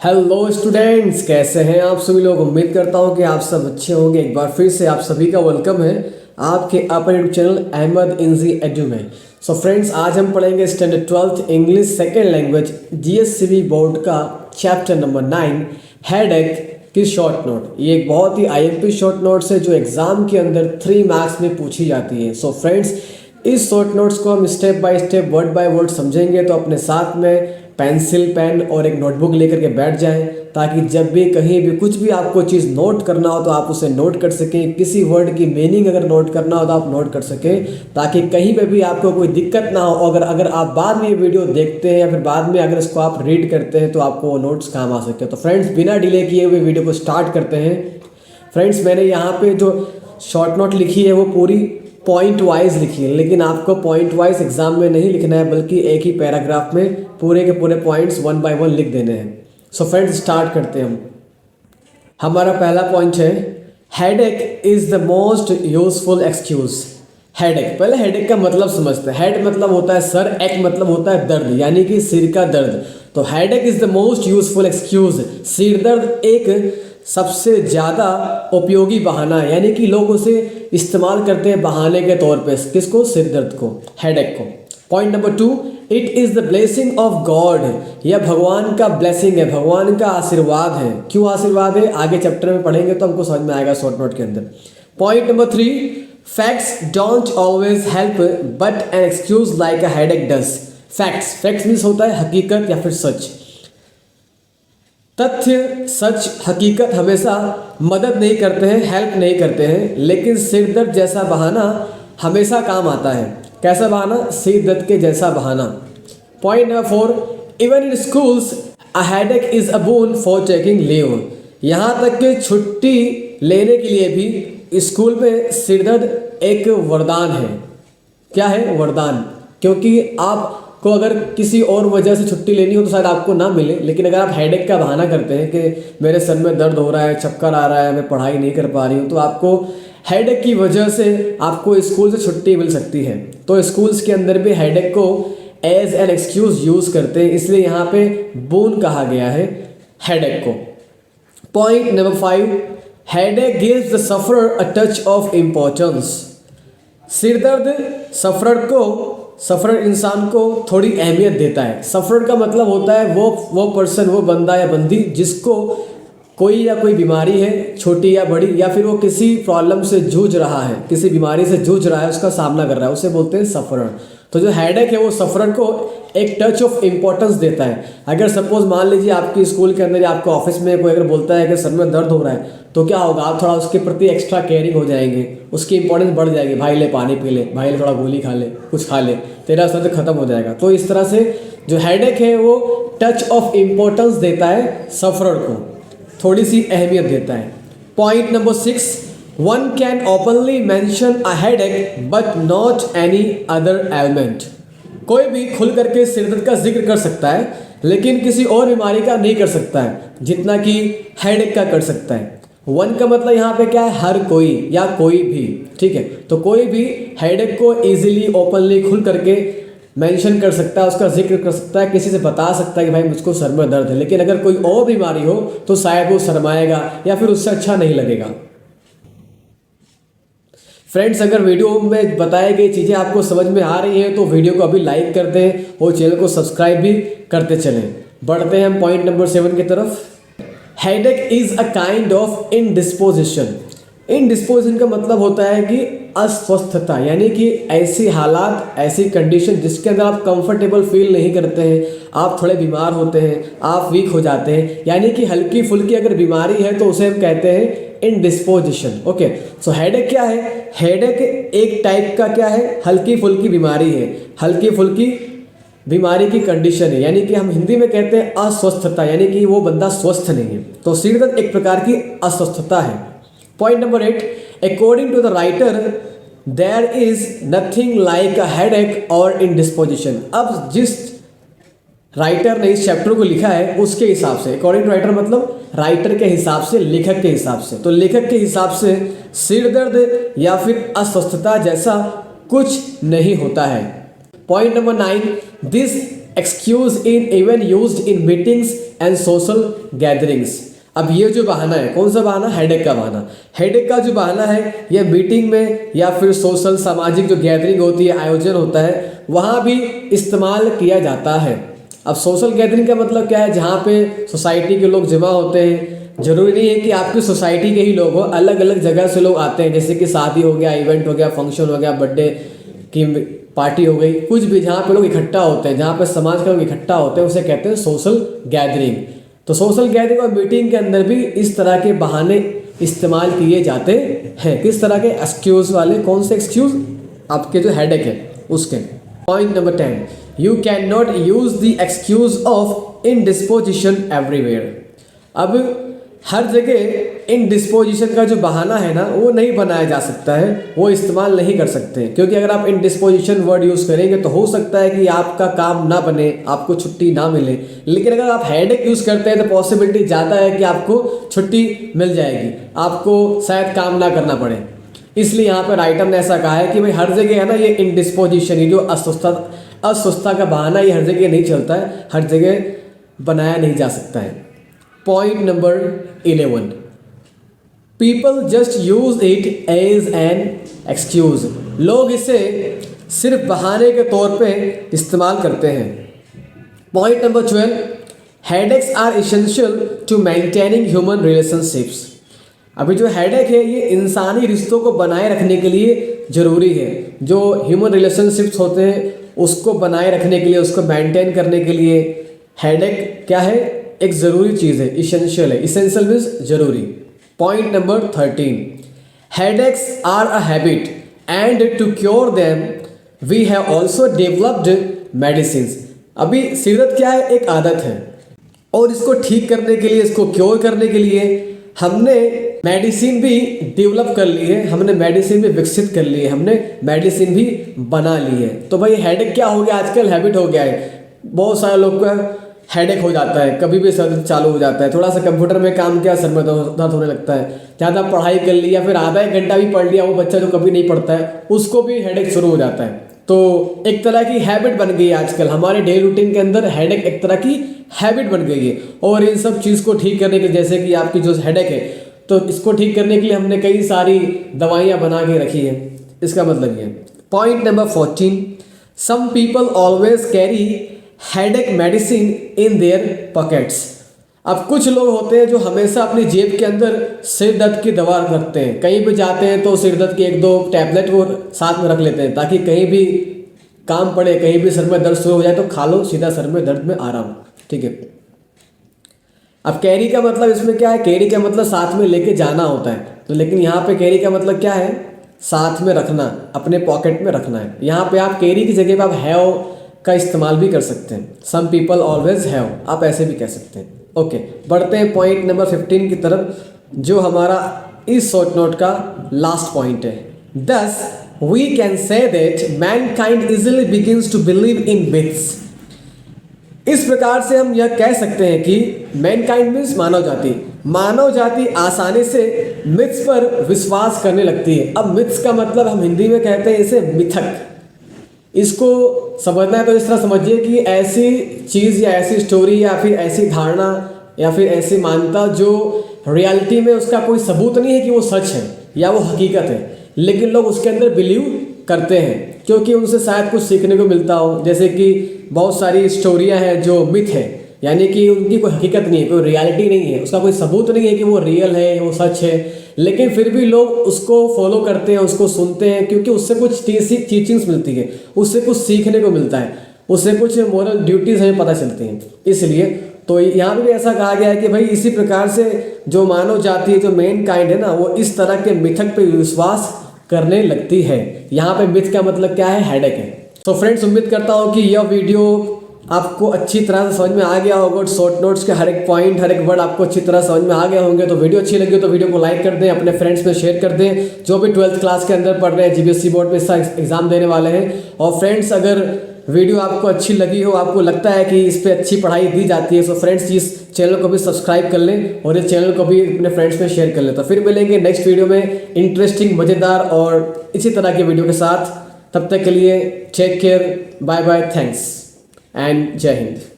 Hello students, कैसे हैं आप सभी लोग। उम्मीद करता हूं कि आप सब अच्छे होंगे। एक बार फिर से आप सभी का वेलकम है आपके अपने YouTube channel Ahmad Engi Edu में। सो फ्रेंड्स, आज हम पढ़ेंगे standard 12th English second language GSCB board का चैप्टर नंबर 9 हेडेक की शॉर्ट नोट। ये एक बहुत ही आईएमपी शॉर्ट नोट्स है जो एग्जाम के अंदर 3 मार्क्स में पूछी जाती है। सो फ्रेंड्स, इस शॉर्ट नोट्स को हम step by step word by word समझेंगे, तो अपने साथ में पेंसिल पेन और एक नोटबुक लेकर के बैठ जाएं, ताकि जब भी कहीं भी कुछ भी आपको चीज़ नोट करना हो तो आप उसे नोट कर सकें। किसी वर्ड की मीनिंग अगर नोट करना हो तो आप नोट कर सकें, ताकि कहीं पे भी आपको कोई दिक्कत ना हो। अगर आप बाद में ये वीडियो देखते हैं या फिर बाद में अगर इसको आप रीड करते हैं तो आपको वो नोट्स काम आ सके। तो फ्रेंड्स, बिना डिले किए हुए वीडियो को स्टार्ट करते हैं। फ्रेंड्स, मैंने यहाँ पे जो शॉर्ट नोट लिखी है वो पूरी पॉइंट वाइज लिखी है, लेकिन आपको पॉइंट वाइज एग्जाम में नहीं लिखना है, बल्कि एक ही पैराग्राफ में पूरे के पूरे पॉइंट्स 1 बाय 1 लिख देने हैं। सो फ्रेंड्स, स्टार्ट करते हैं हम। हमारा पहला पॉइंट है headache is the most useful excuse. Headache, पहले हेडेक का मतलब समझते हैं। हेड मतलब होता है सर, एक मतलब होता है दर्द, यानी कि सिर का दर्द। तो headache is the most useful excuse. सिर दर्द एक सबसे ज़्यादा उपयोगी बहाना है, यानी कि लोग उसे इस्तेमाल करते हैं बहाने के तौर पे। किसको? सिर दर्द को, हेडेक को। Point number 2, it is the blessing of God. यह भगवान का ब्लेसिंग है, भगवान का आशीर्वाद है। क्यों आशीर्वाद है, आगे चैप्टर में पढ़ेंगे तो हमको समझ में आएगा शॉर्ट नोट के अंदर। Point number 3, facts don't always help but an excuse like a headache does. Facts means होता है हकीकत या फिर सच। तथ्य, सच, हकीकत हमेशा मदद नहीं करते हैं, हेल्प नहीं करते हैं, लेकिन सिर दर्द जैसा बहाना हमेशा काम आता है। कैसा बहाना? सिर दर्द के जैसा बहाना। Point number 4, even in schools a headache is a bone for taking leave. यहाँ तक कि छुट्टी लेने के लिए भी स्कूल में सिर दर्द एक वरदान है। क्या है? वरदान। क्योंकि आप को अगर किसी और वजह से छुट्टी लेनी हो तो शायद आपको ना मिले, लेकिन अगर आप हेडेक का बहाना करते हैं कि मेरे सर में दर्द हो रहा है, चक्कर आ रहा है, मैं पढ़ाई नहीं कर पा रही हूँ, तो आपको हेडेक की वजह से आपको स्कूल से छुट्टी मिल सकती है। तो स्कूल्स के अंदर भी हेडेक को एज एन एक्सक्यूज यूज़ करते हैं, इसलिए यहाँ पे बोन कहा गया है हेडेक को। Point number 5, headache gives the sufferer a touch of importance. सिर दर्द सफरर इंसान को थोड़ी अहमियत देता है। सफरर का मतलब होता है वो पर्सन, वो बंदा या बंदी जिसको कोई बीमारी है, छोटी या बड़ी, या फिर वो किसी प्रॉब्लम से जूझ रहा है, किसी बीमारी से जूझ रहा है, उसका सामना कर रहा है, उसे बोलते हैं सफरर। तो जो हेडेक है वो सफरर को एक टच ऑफ इम्पोर्टेंस देता है। अगर सपोज मान लीजिए आपके स्कूल के अंदर या आपके ऑफिस में कोई अगर बोलता है कि सर में दर्द हो रहा है, तो क्या होगा, आप थोड़ा उसके प्रति एक्स्ट्रा केयरिंग हो जाएंगे, उसकी इंपॉर्टेंस बढ़ जाएगी। भाई ले पानी पी ले, भाई ले थोड़ा गोली खा ले, कुछ खा ले, तेरा दर्द खत्म हो जाएगा। तो इस तरह से जो हेडेक है वो टच ऑफ इम्पोर्टेंस देता है सफरर को, थोड़ी सी अहमियत देता है। Point number 6, one can openly mention a headache but not any other element. कोई भी खुल करके सिर दर्द का जिक्र कर सकता है, लेकिन किसी और बीमारी का नहीं कर सकता है जितना कि हेडेक का कर सकता है। वन का मतलब यहाँ पे क्या है? हर कोई या कोई भी, ठीक है। तो कोई भी हेडेक को इजीली ओपनली खुल करके मेंशन कर सकता है, उसका जिक्र कर सकता है, किसी से बता सकता है कि भाई मुझको सर में दर्द है। लेकिन अगर कोई और बीमारी हो तो शायद वो शर्माएगा या फिर उससे अच्छा नहीं लगेगा। फ्रेंड्स, अगर वीडियो में बताई गई चीज़ें आपको समझ में आ रही हैं तो वीडियो को अभी लाइक कर दें और चैनल को सब्सक्राइब भी करते चलें। बढ़ते हैं हम पॉइंट नंबर 7 की तरफ। Headache is a kind of indisposition. Indisposition का मतलब होता है कि अस्वस्थता, यानी कि ऐसी हालात, ऐसी कंडीशन जिसके अंदर आप कंफर्टेबल फील नहीं करते हैं, आप थोड़े बीमार होते हैं, आप वीक हो जाते हैं, यानी कि हल्की फुल्की अगर बीमारी है तो उसे हम कहते हैं इनडिस्पोजिशन। ओके, सो हेडेक क्या है? हेडेक एक टाइप का क्या है? हल्की फुल्की बीमारी है, हल्की फुल्की बीमारी की कंडीशन है, यानी कि हम हिंदी में कहते हैं अस्वस्थता, यानी कि वो बंदा स्वस्थ नहीं है। तो सिर दर्द एक प्रकार की अस्वस्थता है। Point number 8, according to the writer there is nothing like a headache और इनडिस्पोजिशन। अब जिस राइटर ने इस चैप्टर को लिखा है उसके हिसाब से, अकॉर्डिंग टू राइटर मतलब राइटर के हिसाब से, लेखक के हिसाब से, तो लेखक के हिसाब से सिर दर्द या फिर अस्वस्थता जैसा कुछ नहीं होता है। Point number 9, this excuse in even used in meetings and social gatherings. अब ये जो बहाना है, कौन सा बहाना? हेडेक का बहाना। हेडेक का जो बहाना है ये मीटिंग में या फिर सोशल सामाजिक जो गैदरिंग होती है, आयोजन होता है, वहाँ भी इस्तेमाल किया जाता है। अब सोशल गैदरिंग का मतलब क्या है? जहाँ पे सोसाइटी के लोग जमा होते हैं। जरूरी नहीं है कि आपकी सोसाइटी के ही लोग हो, अलग अलग जगह से लोग आते हैं, जैसे कि शादी हो गया, इवेंट हो गया, फंक्शन हो गया, बर्थडे की पार्टी हो गई, कुछ भी जहाँ पे लोग इकट्ठा होते हैं, जहाँ पे समाज के लोग इकट्ठा होते हैं, उसे कहते हैं सोशल गैदरिंग। तो सोशल गैदरिंग और मीटिंग के अंदर भी इस तरह के बहाने इस्तेमाल किए जाते हैं। किस तरह के? एक्सक्यूज वाले। कौन से एक्सक्यूज? आपके जो हेडेक है उसके। Point number 10, you can not use the excuse of indisposition everywhere. अब हर जगह इनडिस्पोजिशन का जो बहाना है ना, वो नहीं बनाया जा सकता है, वो इस्तेमाल नहीं कर सकते, क्योंकि अगर आप इनडिस्पोजिशन वर्ड यूज़ करेंगे तो हो सकता है कि आपका काम ना बने, आपको छुट्टी ना मिले। लेकिन अगर आप हेडेक यूज़ करते हैं तो पॉसिबिलिटी ज़्यादा है कि आपको छुट्टी मिल जाएगी, आपको शायद काम ना करना पड़े। इसलिए यहाँ पर राइटर ने ऐसा कहा है कि भाई हर जगह है ना ये इनडिस्पोजिशन, ये जो अस्वस्थता का बहाना, ये हर जगह नहीं चलता है, हर जगह बनाया नहीं जा सकता है। Point number 11, people just use it as an excuse. लोग इसे सिर्फ बहाने के तौर पे इस्तेमाल करते हैं। Point number 12, headaches are essential to maintaining human relationships. अभी जो हेडेक है ये इंसानी रिश्तों को बनाए रखने के लिए ज़रूरी है। जो ह्यूमन रिलेशनशिप्स होते हैं उसको बनाए रखने के लिए, उसको मेंटेन करने के लिए हेडेक क्या है? एक ज़रूरी चीज़ है, इसेंशियल है। इसेंशियल मीन्स ज़रूरी। Point number 13, headaches are a habit and to cure them we have also developed medicines. अभी सिरदर्द क्या है? एक आदत है, और इसको ठीक करने के लिए, इसको क्योर करने के लिए हमने मेडिसिन भी डेवलप कर ली है, हमने मेडिसिन भी विकसित कर ली है, हमने मेडिसिन भी बना ली है। तो भाई हेडेक क्या हो गया? आजकल हैबिट हो गया है। बहुत सारे लोग को हेडेक हो जाता है, कभी भी सर चालू हो जाता है, थोड़ा सा कंप्यूटर में काम किया सर में दर्द होने लगता है, ज़्यादा पढ़ाई कर ली या फिर आधा एक घंटा भी पढ़ लिया, वो बच्चा जो कभी नहीं पढ़ता है उसको भी हेडेक शुरू हो जाता है। तो एक तरह की हैबिट बन गई है आजकल हमारे डेली रूटीन के अंदर, हेडेक एक तरह की हैबिट बन गई है। और इन सब चीज़ को ठीक करने के लिए, जैसे कि आपकी जो हेडेक है, तो इसको ठीक करने के लिए हमने कई सारी दवाइयाँ बना के रखी है, इसका मतलब ये। Point number 14, some people always carry headache medicine in their pockets. अब कुछ लोग होते हैं जो हमेशा अपनी जेब के अंदर सिर दर्द की दवा रखते हैं। कहीं भी जाते हैं तो सिर दर्द की 1-2 टैबलेट वो साथ में रख लेते हैं, ताकि कहीं भी काम पड़े, कहीं भी सर में दर्द शुरू हो जाए तो खा लो, सीधा सर में दर्द में आराम। ठीक है। अब कैरी का मतलब इसमें क्या है? कैरी का मतलब साथ में लेके जाना होता है। तो लेकिन यहाँ पे कैरी का मतलब क्या है? साथ में रखना, अपने पॉकेट में रखना है। यहाँ पे आप कैरी की जगह पे आप हैव का इस्तेमाल भी कर सकते हैं। सम पीपल ऑलवेज हैव, आप ऐसे भी कह सकते हैं। ओके, बढ़ते हैं पॉइंट नंबर 15 की तरफ, जो हमारा इस शॉर्ट नोट का लास्ट पॉइंट है। Thus, we can say that mankind easily begins to believe in myths. इस प्रकार से हम यह कह सकते हैं कि मैनकाइंड मीन्स मानव जाति आसानी से मिथ्स पर विश्वास करने लगती है। अब मिथ्स का मतलब हम हिंदी में कहते हैं इसे मिथक। इसको समझना है तो इस तरह समझिए कि ऐसी चीज़ या ऐसी स्टोरी या फिर ऐसी धारणा या फिर ऐसी मान्यता जो रियलिटी में उसका कोई सबूत नहीं है कि वो सच है या वो हकीकत है, लेकिन लोग उसके अंदर बिलीव करते हैं क्योंकि उनसे शायद कुछ सीखने को मिलता हो। जैसे कि बहुत सारी स्टोरियां हैं जो मिथ है, यानी कि उनकी कोई हकीकत नहीं है, कोई रियलिटी नहीं है, उसका कोई सबूत नहीं है कि वो रियल है, वो सच है, लेकिन फिर भी लोग उसको फॉलो करते हैं, उसको सुनते हैं, क्योंकि उससे कुछ टीचिंग्स मिलती है, उससे कुछ सीखने को मिलता है, उससे कुछ मोरल ड्यूटीज हमें पता चलती हैं। इसलिए तो यहाँ पे भी ऐसा कहा गया है कि भाई इसी प्रकार से जो मानव जाति है, जो मेन काइंड है ना, वो इस तरह के मिथक पे विश्वास करने लगती है। यहाँ पे मिथ का मतलब क्या है? हेडेक है। तो फ्रेंड्स, उम्मीद करता हूँ कि यह वीडियो आपको अच्छी तरह से समझ में आ गया होगा। शॉर्ट नोट्स के हर एक पॉइंट, हर एक वर्ड आपको अच्छी तरह समझ में आ गए होंगे। तो वीडियो अच्छी लगी तो वीडियो को लाइक कर दें, अपने फ्रेंड्स में शेयर कर दें जो भी 12th क्लास के अंदर पढ़ रहे हैं, जीपीएससी बोर्ड में इसका एग्जाम देने वाले हैं। और फ्रेंड्स, अगर वीडियो आपको अच्छी लगी हो, आपको लगता है कि इस पर अच्छी पढ़ाई दी जाती है, तो फ्रेंड्स इस चैनल को भी सब्सक्राइब कर लें और इस चैनल को भी अपने फ्रेंड्स में शेयर कर लें। तो फिर मिलेंगे नेक्स्ट वीडियो में इंटरेस्टिंग, मज़ेदार और इसी तरह के वीडियो के साथ। तब तक के लिए take care, bye bye, thanks. And जय हिंद।